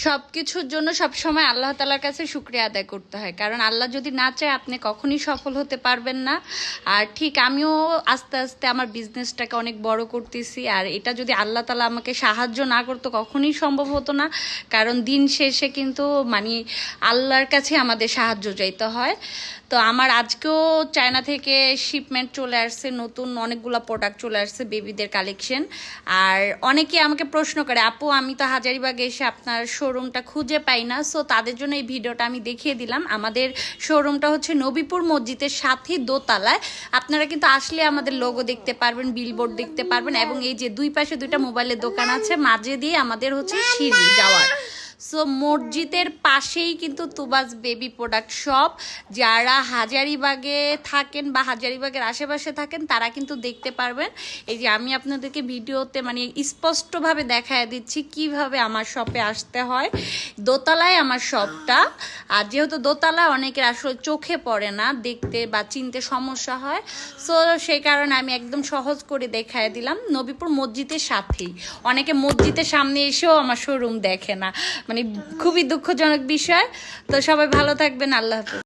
সবকিছুর জন্য সবসময় আল্লাহ তাআলার কাছে শুকরিয়া আদায় করতে হয়, কারণ আল্লাহ যদি না চায় আপনি কখনই সফল হতে পারবেন না। আর ঠিক আমিও আস্তে আস্তে আমার বিজনেসটাকে অনেক বড় করতেছি, আর এটা যদি আল্লাহ তাআলা আমাকে সাহায্য না করতো কখনই সম্ভব হতো না। কারণ দিন শেষে কিন্তু মানে আল্লাহর কাছে আমাদের সাহায্য চাইতে হয়। তো আমার আজকেও চায়না থেকে শিপমেন্ট চলে আসছে, নতুন অনেকগুলো প্রোডাক্ট চলে আসছে বেবিদের কালেকশন। আর অনেকে আমাকে প্রশ্ন করে, আপু আমি তো হাজারীবাগে এসে আপনার শোরুমটা খুঁজে পাই না। সো তাদের জন্য এই ভিডিওটা আমি দেখিয়ে দিলাম। আমাদের শোরুমটা হচ্ছে নবীপুর মসজিদের সাথে দোতলায়। আপনারা কিন্তু আসলে আমাদের লোগো দেখতে পারবেন, বিলবোর্ড দেখতে পারবেন, এবং এই যে দুই পাশে দুইটা মোবাইলের দোকান আছে, মাঝে দিয়ে আমাদের হচ্ছে সিঁড়ি যাওয়ার। সো মসজিদের পাশেই কিন্তু তুবাস বেবি প্রোডাক্ট শপ। যারা হাজারীবাগে থাকেন বা হাজারীবাগের আশেপাশে থাকেন তারা কিন্তু দেখতে পারবেন। এই যে আমি আপনাদেরকে ভিডিওতে মানে স্পষ্টভাবে দেখায় দিচ্ছি কিভাবে আমার শপে আসতে হয়। দোতলায় আমার শপটা, আর যেহেতু দোতলা অনেকের আসলে চোখে পড়ে না, দেখতে বা চিনতে সমস্যা হয়। সো সেই কারণে আমি একদম সহজ করে দেখায় দিলাম। নবীপুর মসজিদের সাথেই। অনেকে মসজিদের সামনে এসেও আমার শোরুম দেখে না, মানে খুবই দুঃখজনক বিষয়। তো সবাই ভালো থাকবেন, আল্লাহ হাফেজ।